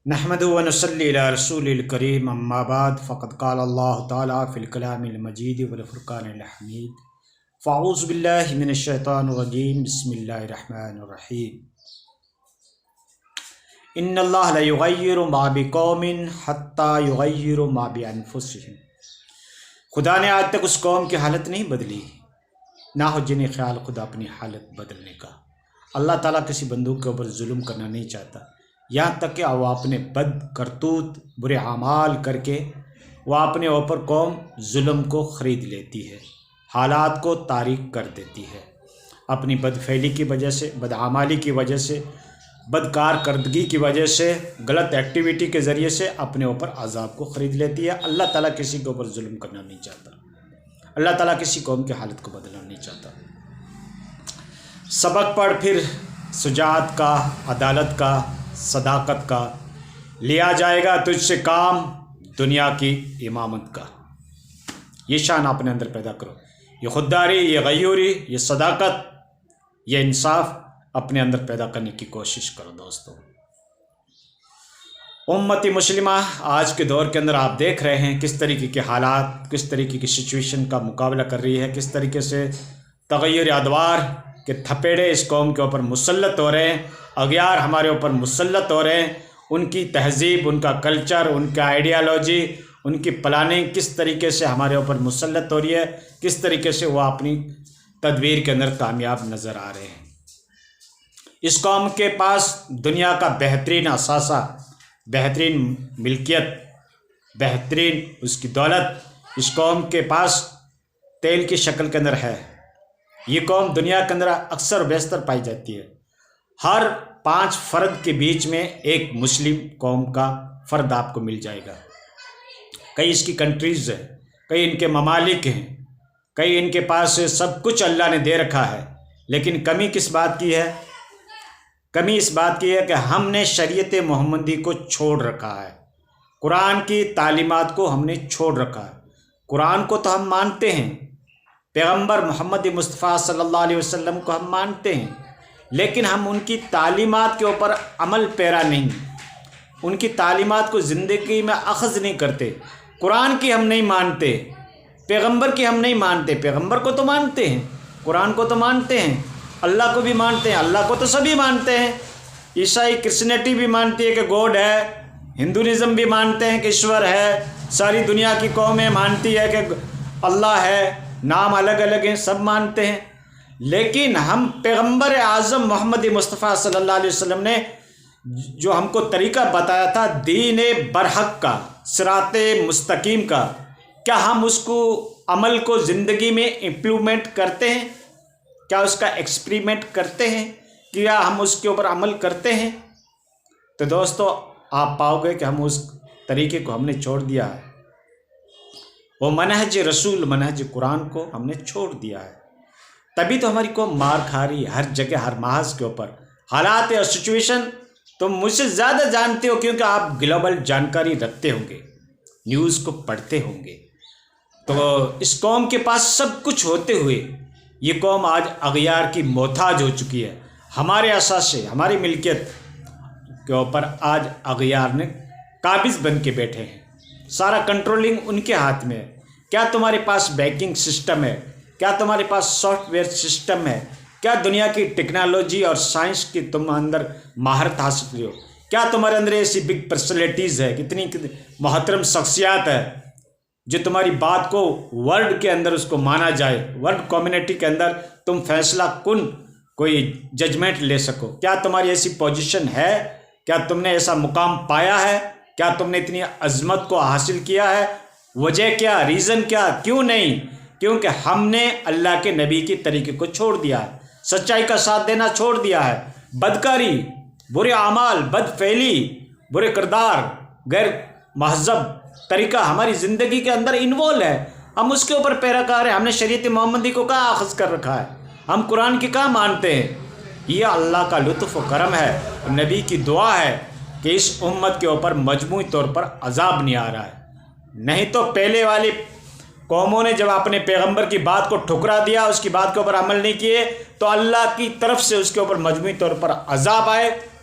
نحمدہ و نصلی علی رسول الکریم اما بعد فقد قال اللہ تعالیٰ فی الکلام المجید والفرقان الحمید فاعوذ باللہ من الشیطان الرجیم بسم اللہ الرحمن الرحیم ان اللہ لا یغیر ما بقوم حتی یغیر ما بانفسہم۔ خدا نے آج تک اس قوم کی حالت نہیں بدلی، نہ ہو جنہیں خیال خدا اپنی حالت بدلنے کا۔ اللہ تعالیٰ کسی بندوں کے اوپر ظلم کرنا نہیں چاہتا، یہاں تک کہ وہ اپنے بد کرتوت برے اعمال کر کے وہ اپنے اوپر قوم ظلم کو خرید لیتی ہے، حالات کو تاریک کر دیتی ہے، اپنی بد فعلی کی وجہ سے، بد اعمالی کی وجہ سے، بد کارکردگی کی وجہ سے، غلط ایکٹیویٹی کے ذریعے سے اپنے اوپر عذاب کو خرید لیتی ہے۔ اللہ تعالیٰ کسی کے اوپر ظلم کرنا نہیں چاہتا، اللہ تعالیٰ کسی قوم کی حالت کو بدلنا نہیں چاہتا۔ سبق پڑھ پھر شجاعت کا، عدالت کا، صداقت کا، لیا جائے گا تجھ سے کام دنیا کی امامت کا۔ یہ شان اپنے اندر پیدا کرو، یہ خودداری، یہ غیوری، یہ صداقت، یہ انصاف اپنے اندر پیدا کرنے کی کوشش کرو دوستو۔ امت مسلمہ آج کے دور کے اندر آپ دیکھ رہے ہیں کس طریقے کے حالات، کس طریقے کی سچویشن کا مقابلہ کر رہی ہے، کس طریقے سے تغیر ادوار کے تھپیڑے اس قوم کے اوپر مسلط ہو رہے ہیں، اغیار ہمارے اوپر مسلط ہو رہے ہیں۔ ان کی تہذیب، ان کا کلچر، ان کا آئیڈیالوجی، ان کی پلاننگ کس طریقے سے ہمارے اوپر مسلط ہو رہی ہے، کس طریقے سے وہ اپنی تدبیر کے اندر کامیاب نظر آ رہے ہیں۔ اس قوم کے پاس دنیا کا بہترین اثاثہ، بہترین ملکیت، بہترین اس کی دولت اس قوم کے پاس تیل کی شکل کے اندر ہے۔ یہ قوم دنیا کے اندر اکثر و بیشتر پائی جاتی ہے۔ ہر 5 فرد کے بیچ میں ایک مسلم قوم کا فرد آپ کو مل جائے گا۔ کئی اس کی کنٹریز ہیں، کئی ان کے ممالک ہیں، کئی ان کے پاس سب کچھ اللہ نے دے رکھا ہے، لیکن کمی کس بات کی ہے؟ کمی اس بات کی ہے کہ ہم نے شریعت محمدی کو چھوڑ رکھا ہے، قرآن کی تعلیمات کو ہم نے چھوڑ رکھا ہے۔ قرآن کو تو ہم مانتے ہیں، پیغمبر محمد مصطفیٰ صلی اللہ علیہ وسلم کو ہم مانتے ہیں، لیکن ہم ان کی تعلیمات کے اوپر عمل پیرا نہیں، ان کی تعلیمات کو زندگی میں اخذ نہیں کرتے۔ قرآن کی ہم نہیں مانتے، پیغمبر کی ہم نہیں مانتے۔ پیغمبر کو تو مانتے ہیں، قرآن کو تو مانتے ہیں، اللہ کو بھی مانتے ہیں، اللہ کو تو سبھی مانتے ہیں۔ عیسائی کرسچینٹی بھی مانتی ہے کہ گوڈ ہے، ہندوازم بھی مانتے ہیں کہ ایشور ہے، ساری دنیا کی قومیں مانتی ہے کہ اللہ ہے، نام الگ الگ ہیں، سب مانتے ہیں۔ لیکن ہم پیغمبر اعظم محمد مصطفیٰ صلی اللہ علیہ وسلم نے جو ہم کو طریقہ بتایا تھا دین برحق کا، صراط مستقیم کا، کیا ہم اس کو عمل کو زندگی میں امپلیمنٹ کرتے ہیں؟ کیا اس کا ایکسپریمنٹ کرتے ہیں؟ کیا ہم اس کے اوپر عمل کرتے ہیں؟ تو دوستو آپ پاؤ گے کہ ہم اس طریقے کو ہم نے چھوڑ دیا ہے، وہ منہج رسول، منہج قرآن کو ہم نے چھوڑ دیا ہے۔ تبھی تو ہماری قوم مار کھا رہی ہے ہر جگہ، ہر محاذ کے اوپر۔ حالات اور سچویشن تم مجھ سے زیادہ جانتے ہو، کیونکہ آپ گلوبل جانکاری رکھتے ہوں گے، نیوز کو پڑھتے ہوں گے۔ تو اس قوم کے پاس سب کچھ ہوتے ہوئے یہ قوم آج اغیار کی محتاج ہو چکی ہے۔ ہمارے اثاثے، ہماری ملکیت کے اوپر آج اغیار نے قابض بن کے بیٹھے ہیں، سارا کنٹرولنگ ان کے ہاتھ میں ہے۔ کیا تمہارے پاس بینکنگ سسٹم ہے؟ کیا تمہارے پاس سافٹ ویئر سسٹم ہے؟ کیا دنیا کی ٹیکنالوجی اور سائنس کی تم اندر مہارت حاصل کی ہو؟ کیا تمہارے اندر ایسی بگ پرسنالٹیز ہے، کتنی محترم شخصیات ہے جو تمہاری بات کو ورلڈ کے اندر اس کو مانا جائے، ورلڈ کمیونٹی کے اندر تم فیصلہ کن کوئی ججمنٹ لے سکو؟ کیا تمہاری ایسی پوزیشن ہے؟ کیا تم نے ایسا مقام پایا ہے؟ کیا تم نے اتنی عظمت کو حاصل کیا ہے؟ وجہ کیا، ریزن کیا، کیوں نہیں؟ کیونکہ ہم نے اللہ کے نبی کے طریقے کو چھوڑ دیا ہے، سچائی کا ساتھ دینا چھوڑ دیا ہے، بدکاری، برے اعمال، بد فعلی، برے کردار، غیر مہذب طریقہ ہماری زندگی کے اندر انوالو ہے۔ ہم اس کے اوپر پیراکار ہیں، ہم نے شریعت محمدی کو کہاں اخذ کر رکھا ہے، ہم قرآن کی کہاں مانتے ہیں؟ یہ اللہ کا لطف و کرم ہے، نبی کی دعا ہے کہ اس امت کے اوپر مجموعی طور پر عذاب نہیں آ رہا ہے۔ نہیں تو پہلے والی قوموں نے جب اپنے پیغمبر کی بات کو ٹھکرا دیا، اس کی بات کے اوپر عمل نہیں کیے، تو اللہ کی طرف سے اس کے اوپر مجموعی طور پر عذاب آئے،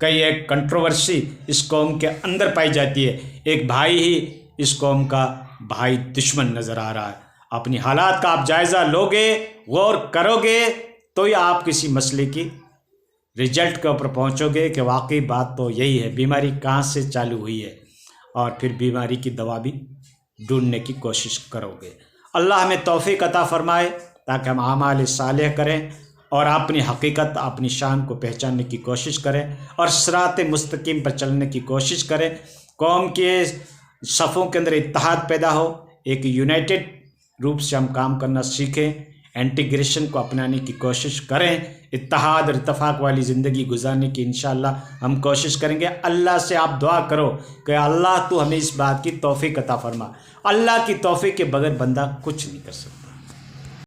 کئی ایک کنٹروورسی اس قوم کے اندر پائی جاتی ہے، ایک بھائی ہی اس قوم کا بھائی دشمن نظر آ رہا ہے۔ اپنی حالات کا آپ جائزہ لوگے، غور کرو گے تو ہی آپ کسی مسئلے کی رزلٹ کے اوپر پہنچو گے کہ واقعی بات تو یہی ہے، بیماری کہاں سے چالو ہوئی ہے، اور پھر بیماری کی دوا بھی ڈھونڈنے کی کوشش کرو گے۔ اللہ ہمیں توفیق عطا فرمائے تاکہ ہم اعمال صالح کریں اور اپنی حقیقت، اپنی شان کو پہچاننے کی کوشش کریں اور صراط مستقیم پر چلنے کی کوشش کریں۔ قوم کے صفوں کے اندر اتحاد پیدا ہو، ایک یونائٹڈ روپ سے ہم کام کرنا سیکھیں، انٹیگریشن کو اپنانے کی کوشش کریں، اتحاد اور اتفاق والی زندگی گزارنے کی انشاءاللہ ہم کوشش کریں گے۔ اللہ سے آپ دعا کرو کہ اللہ تو ہمیں اس بات کی توفیق عطا فرما۔ اللہ کی توفیق کے بغیر بندہ کچھ نہیں کر سکتا۔